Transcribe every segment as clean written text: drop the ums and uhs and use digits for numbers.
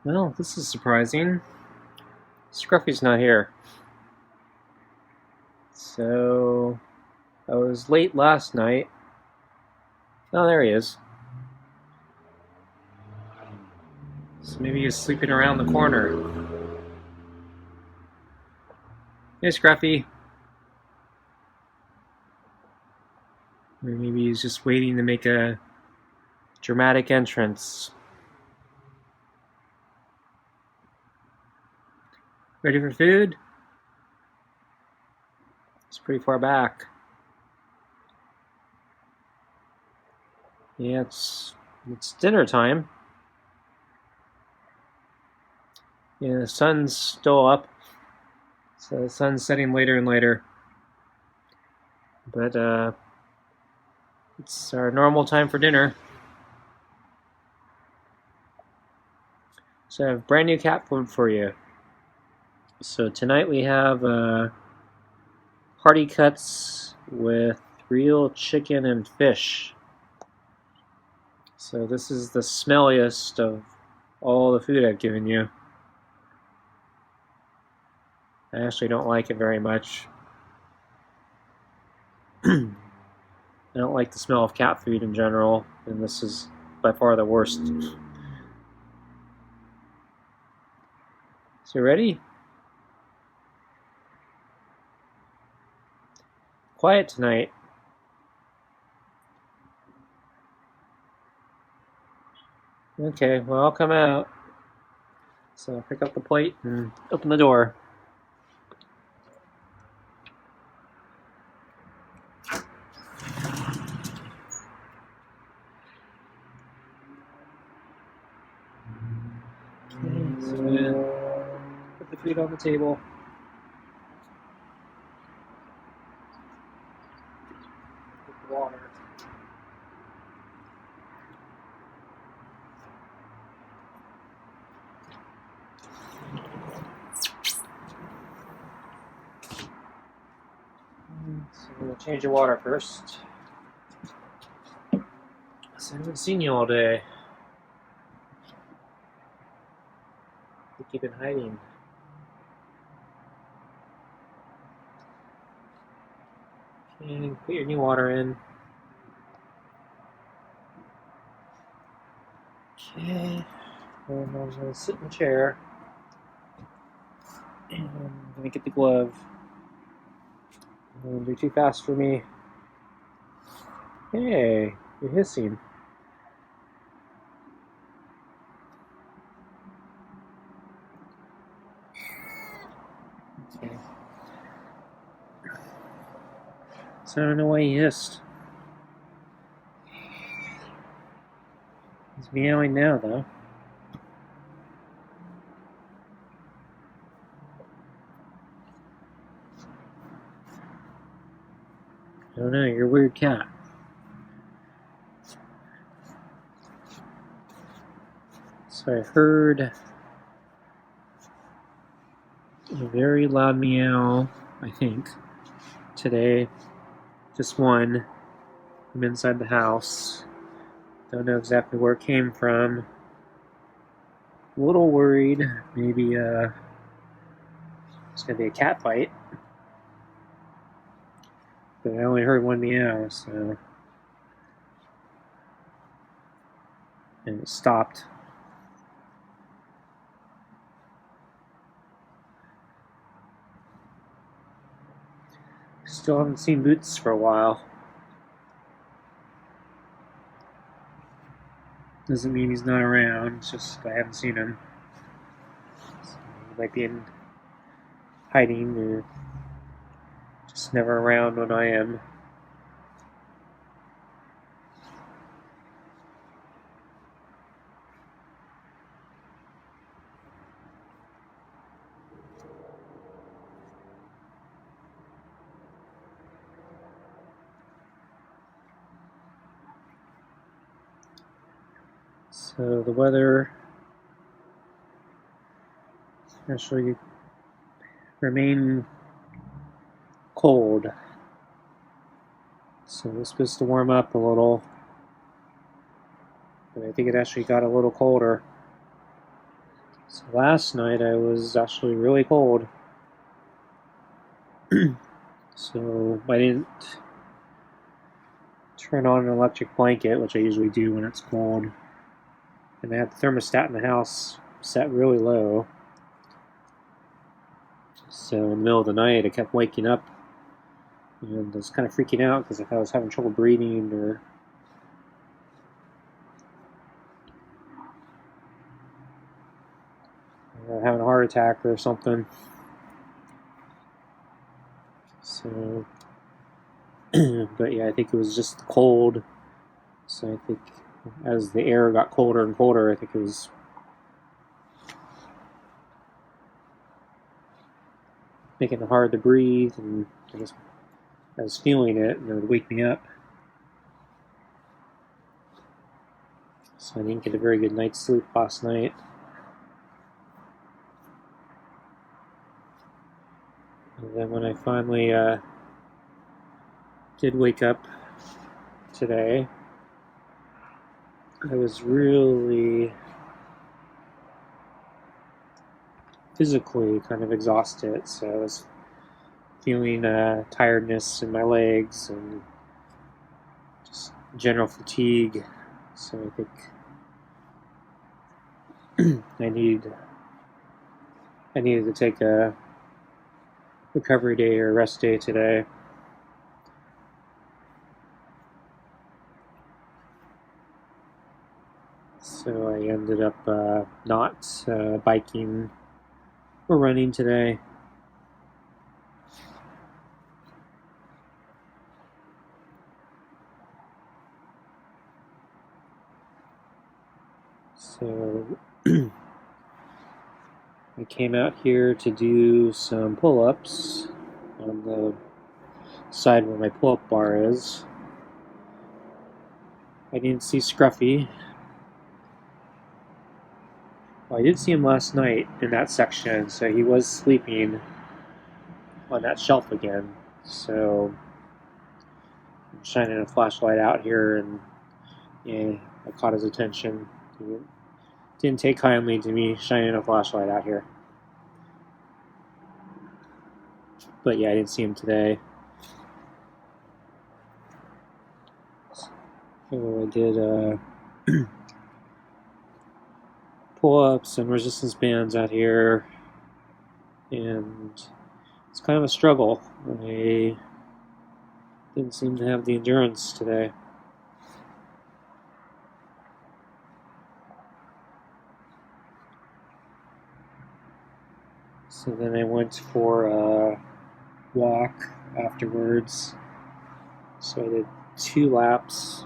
Well, this is surprising. Scruffy's not here. So, I was late last night. Oh, there he is. So maybe he's sleeping around the corner. Hey, Scruffy. Or maybe he's just waiting to make a dramatic entrance. Ready for food? It's pretty far back. Yeah, it's dinner time. Yeah, the sun's still up. So the sun's setting later and later. But it's our normal time for dinner. So I have brand new cat food for you. So tonight we have hearty cuts with real chicken and fish. So this is the smelliest of all the food I've given you. I actually don't like it very much. I don't like the smell of cat food in general, and this is by far the worst. So ready? Quiet tonight. Okay, well, I'll come out. So I'll pick up the plate and open the door. Okay, so put the food on the table. Put the water. So we'll change the water first. So I haven't seen you all day. You keep been hiding. Okay, put your new water in. Okay, and I'm going to sit in the chair. And I'm going to get the glove. Don't be too fast for me. Hey, you're hissing. Okay. So I don't know why he hissed. He's meowing now, though. I don't know, you're a weird cat. So I heard a very loud meow, I think, today. Just one from inside the house. Don't know exactly where it came from. A little worried. Maybe it's going to be a cat fight. But I only heard one meow, so... And it stopped. Still haven't seen Boots for a while. Doesn't mean he's not around, it's just I haven't seen him. So he might be in hiding or just never around when I am. So the weather actually remain cold. So it's supposed to warm up a little. But I think it actually got a little colder. So last night I was actually really cold. So I didn't turn on an electric blanket, which I usually do when it's cold. And I had the thermostat in the house set really low. So in the middle of the night I kept waking up and I was kind of freaking out because if I was having trouble breathing or having a heart attack or something. So, but yeah, I think it was just the cold. So I think as the air got colder and colder, I think it was making it hard to breathe, and I was feeling it, and it would wake me up. So I didn't get a very good night's sleep last night. And then when I finally did wake up today, I was really physically kind of exhausted. So I was feeling tiredness in my legs and just general fatigue. So I think I needed to take a recovery day or rest day today. So I ended up not biking or running today. So I came out here to do some pull-ups on the side where my pull-up bar is. I didn't see Scruffy. Well, I did see him last night in that section, so he was sleeping on that shelf again. So I'm shining a flashlight out here, and yeah, I caught his attention. He didn't take kindly to me shining a flashlight out here. But yeah, I didn't see him today. So I did pull-ups and resistance bands out here, and it's kind of a struggle. I didn't seem to have the endurance today. So then I went for a walk afterwards. So I did 2 laps.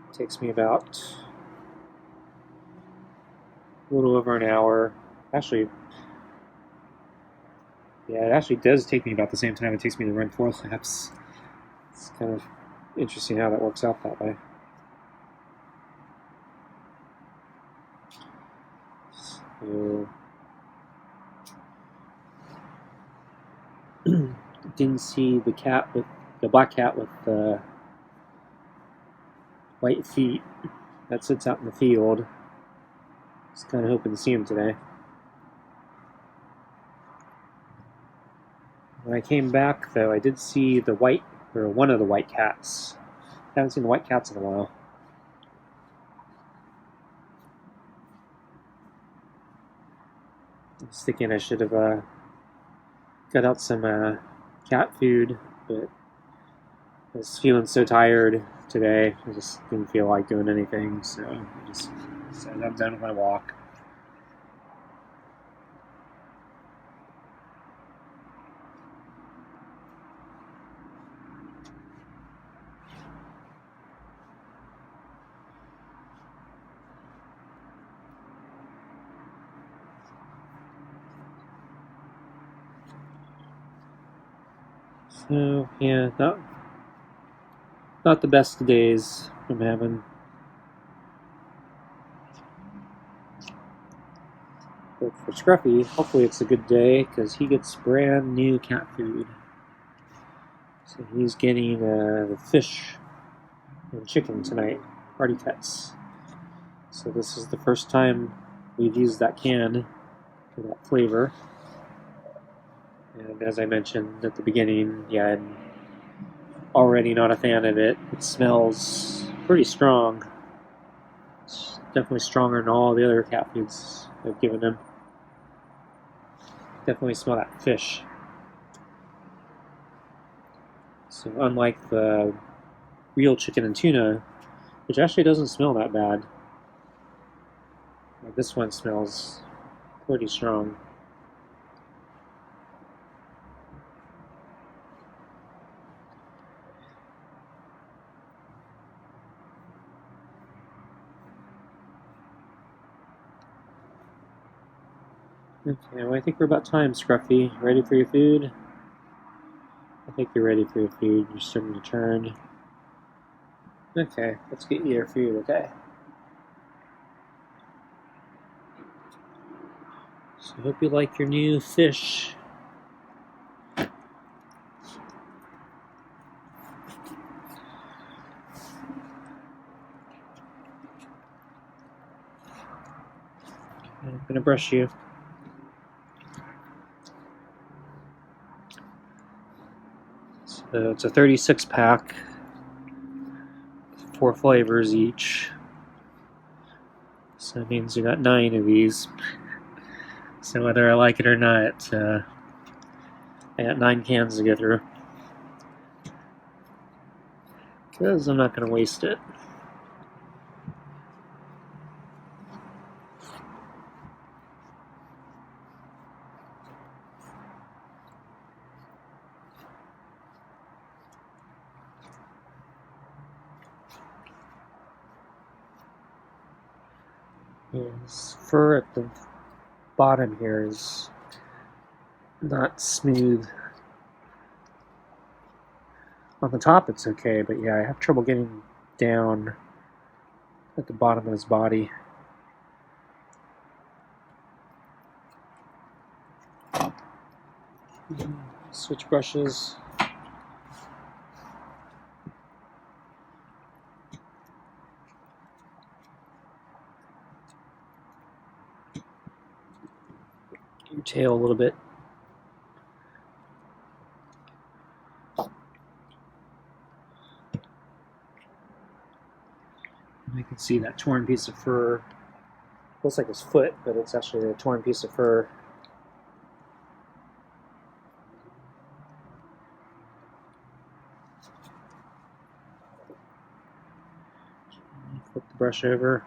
It takes me about a little over an hour. Actually, yeah, it actually does take me about the same time it takes me to run 4 laps. It's kind of interesting how that works out that way. So, didn't see the black cat with the white feet that sits out in the field. Just kind of hoping to see him today. When I came back, though, I did see one of the white cats. I haven't seen the white cats in a while. I was thinking I should have got out some cat food, but I was feeling so tired today. I just didn't feel like doing anything, so I just said I'm done with my walk. So yeah, not the best days I'm having. But for Scruffy, hopefully it's a good day because he gets brand new cat food. So he's getting the fish and chicken tonight, party cuts. So this is the first time we've used that can for that flavor. And as I mentioned at the beginning, yeah, I'm already not a fan of it. It smells pretty strong. It's definitely stronger than all the other cat foods I've given him. Definitely smell that fish. So unlike the real chicken and tuna, which actually doesn't smell that bad, this one smells pretty strong. Okay, well I think we're about time, Scruffy. Ready for your food? I think you're ready for your food. You're starting to turn. Okay, let's get you your food, okay? So I hope you like your new fish. I'm gonna brush you. So it's a 36 pack, 4 flavors each. So that means you got 9 of these. So whether I like it or not, I got 9 cans to go through. Because I'm not gonna waste it. His fur at the bottom here is not smooth. On the top it's okay, but yeah, I have trouble getting down at the bottom of his body. Switch brushes. Your tail a little bit. You can see that torn piece of fur. Looks like his foot, but it's actually a torn piece of fur. Flip the brush over.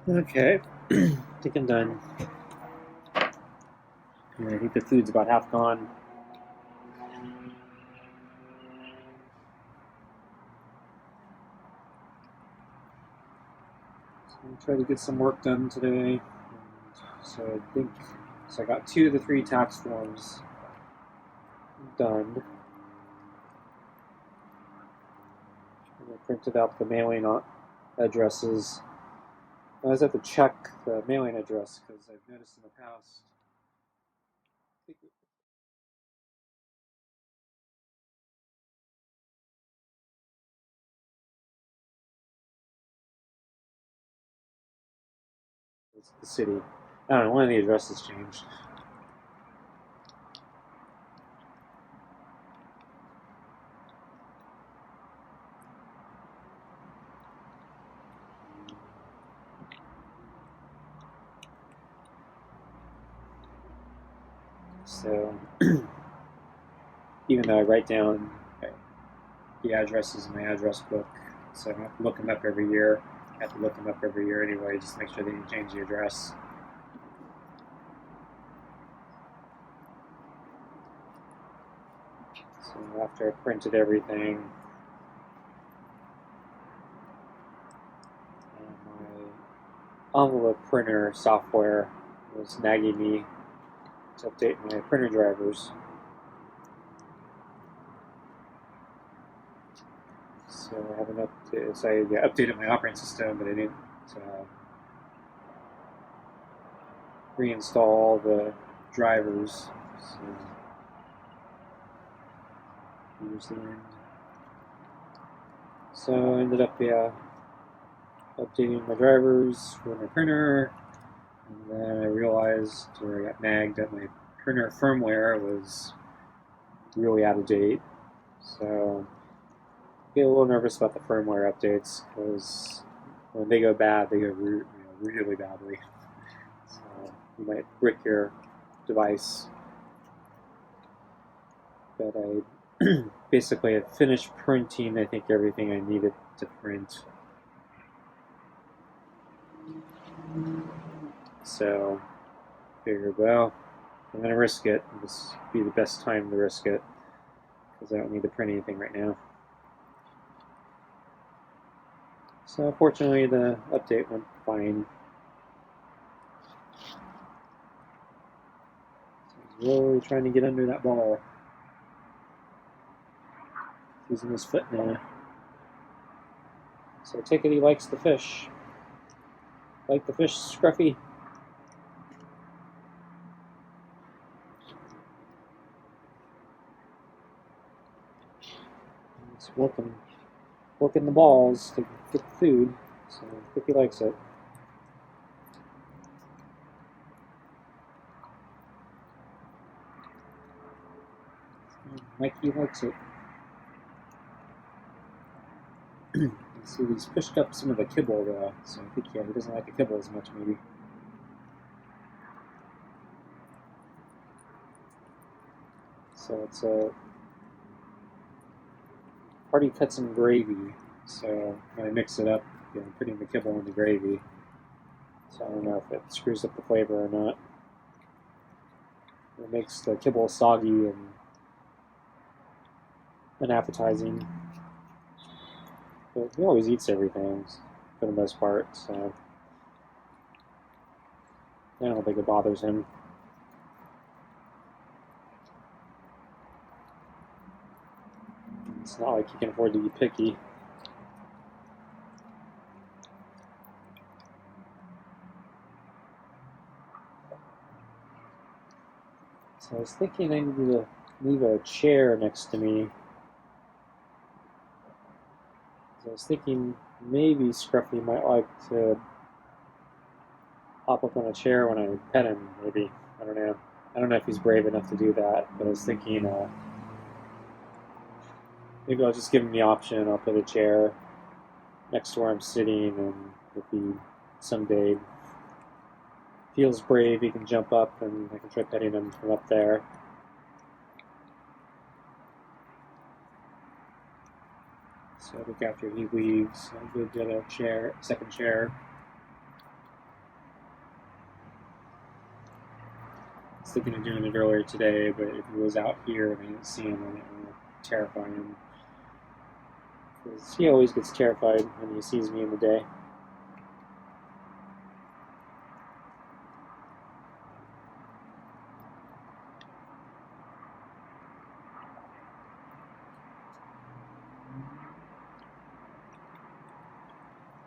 Okay, I think I'm done. I think the food's about half gone. So I'm try to get some work done today. So I got 2 of the 3 tax forms done. And I printed out the mailing addresses. I always have to check the mailing address because I've noticed in the past. It's the city. I don't know, one of the addresses changed. So even though I write down the addresses in my address book, so I don't have to look them up every year. I have to look them up every year anyway, just to make sure they didn't change the address. So after I printed everything, my envelope printer software was nagging me to update my printer drivers. So I haven't updated. So I updated my operating system, but I didn't reinstall all the drivers. So here's the end. So I ended up updating my drivers for my printer, and then I realized, or I got nagged, that my printer firmware was really out of date. So I get a little nervous about the firmware updates, because when they go bad, they go really badly. So you might brick your device. But I basically had finished printing, I think, everything I needed to print. So I figured, well, I'm going to risk it. This would be the best time to risk it, because I don't need to print anything right now. So fortunately, the update went fine. So he's really trying to get under that ball. He's using his foot now. So I take it he likes the fish. Like the fish, Scruffy? He's working the balls to get the food, so I think he likes it. Mikey likes it. See, he's pushed up some of the kibble though, so I think, yeah, he doesn't like the kibble as much, maybe. So it's a party cuts and gravy. So when I mix it up, I'm putting the kibble in the gravy. So I don't know if it screws up the flavor or not. It makes the kibble soggy and unappetizing. But he always eats everything for the most part, so I don't think it bothers him. It's not like he can afford to be picky. So I was thinking I need to leave a chair next to me. So I was thinking maybe Scruffy might like to hop up on a chair when I pet him, maybe. I don't know. I don't know if he's brave enough to do that, but I was thinking maybe I'll just give him the option. I'll put a chair next to where I'm sitting, and if he someday feels brave, he can jump up and I can try petting him from up there. So I think after he leaves, I'll go get a chair, second chair. I was thinking of doing it earlier today, but if he was out here and I didn't see him, I didn't want to terrify him. Because he always gets terrified when he sees me in the day.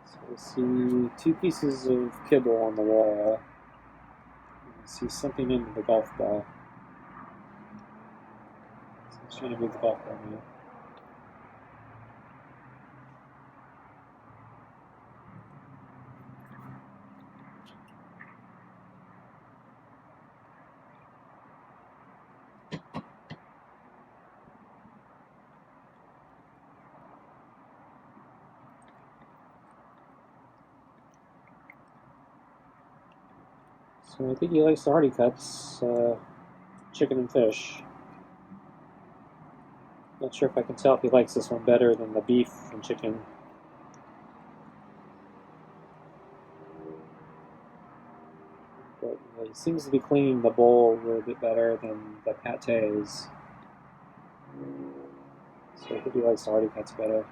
So I see two pieces of kibble on the wall. I see something in the golf ball. So I'm trying to move the golf ball now. So I think he likes the hearty cuts, chicken and fish. Not sure if I can tell if he likes this one better than the beef and chicken. But he seems to be cleaning the bowl a little bit better than the pâtés. So I think he likes the hearty cuts better.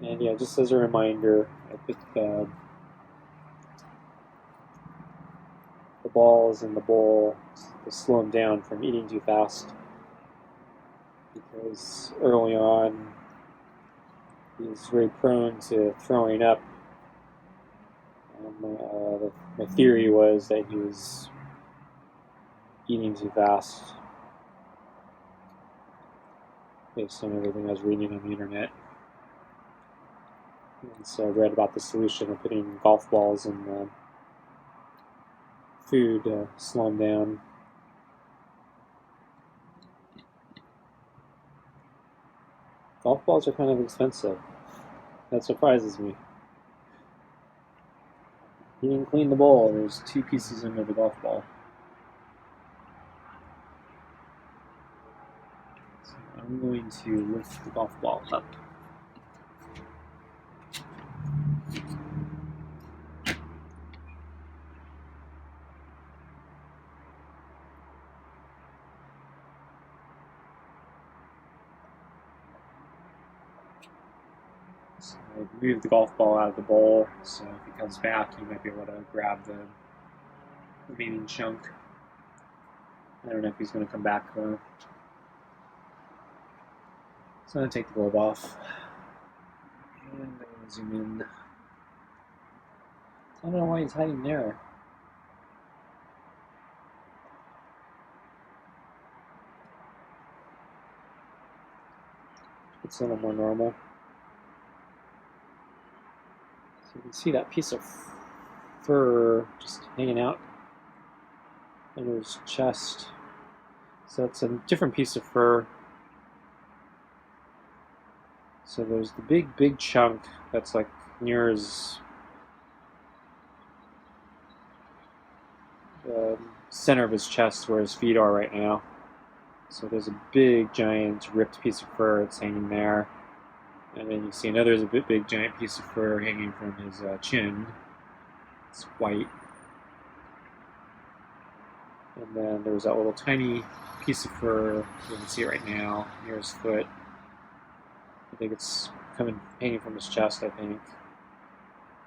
And yeah, just as a reminder, I think the balls in the bowl to slow him down from eating too fast, because early on he's very prone to throwing up. My theory was that he was eating too fast based on everything I was reading on the internet. And so I read about the solution of putting golf balls in the food to slow him down. Golf balls are kind of expensive. That surprises me. He didn't clean the bowl. There's 2 pieces under the golf ball. So I'm going to lift the golf ball up. So I moved the golf ball out of the bowl, so if he comes back, he might be able to grab the remaining chunk. I don't know if he's going to come back though. So I'm going to take the globe off. And I'm going to zoom in. I don't know why he's hiding there. It's a little more normal. So you can see that piece of fur just hanging out under his chest. So it's a different piece of fur. So there's the big chunk that's like near his center of his chest where his feet are right now. So there's a big giant ripped piece of fur that's hanging there. And then you see another big giant piece of fur hanging from his chin. It's white. And then there's that little tiny piece of fur, you can see it right now, near his foot. I think it's hanging from his chest, I think.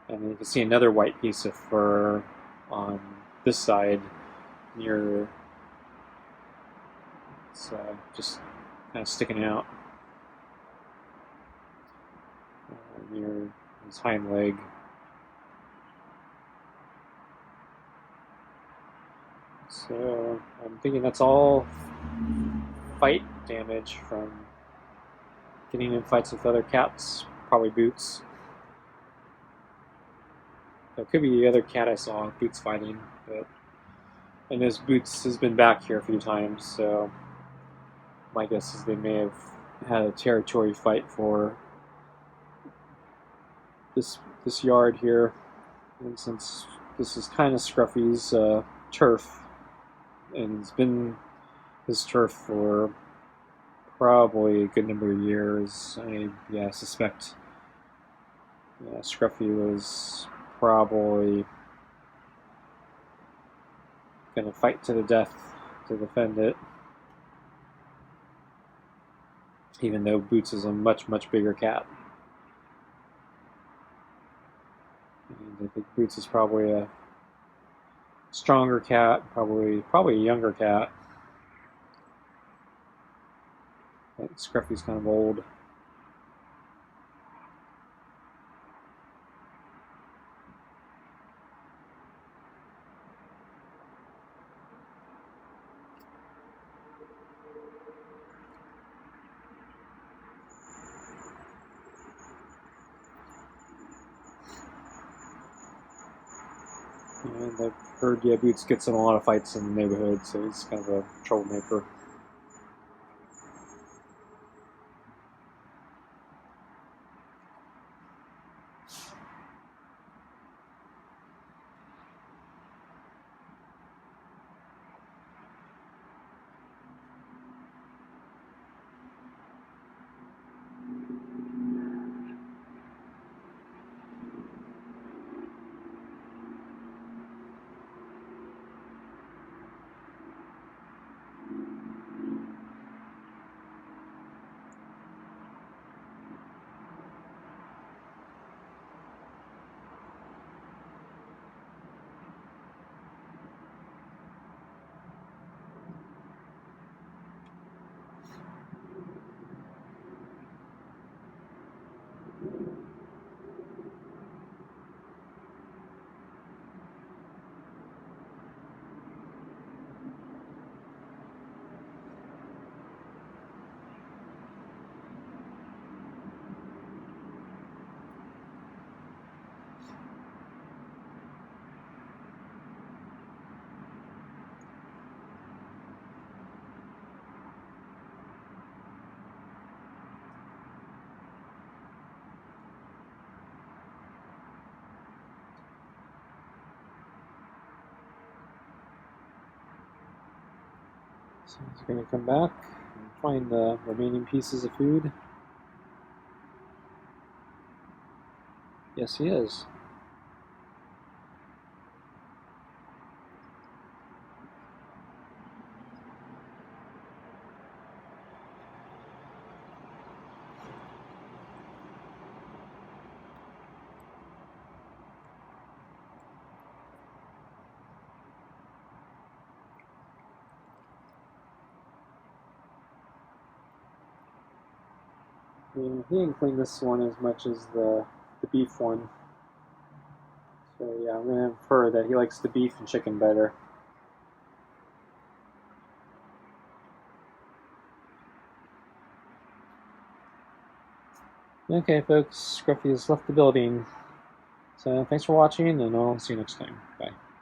And then you can see another white piece of fur on this side, near, it's just kind of sticking out near his hind leg. So I'm thinking that's all fight damage from getting in fights with other cats, probably Boots. It could be the other cat I saw, Boots fighting, but I know Boots has been back here a few times, so my guess is they may have had a territory fight for this yard here. And since this is kind of Scruffy's turf, and it's been his turf for probably a good number of years, I suspect Scruffy was probably going to fight to the death to defend it. Even though Boots is a much bigger cat. And I think Boots is probably a stronger cat, probably a younger cat. I think Scruffy's kind of old. And I've heard, Boots gets in a lot of fights in the neighborhood, so he's kind of a troublemaker. So he's going to come back and find the remaining pieces of food. Yes, he is. And he didn't clean this one as much as the beef one. So yeah, I'm going to infer that he likes the beef and chicken better. Okay, folks, Scruffy has left the building. So thanks for watching, and I'll see you next time. Bye.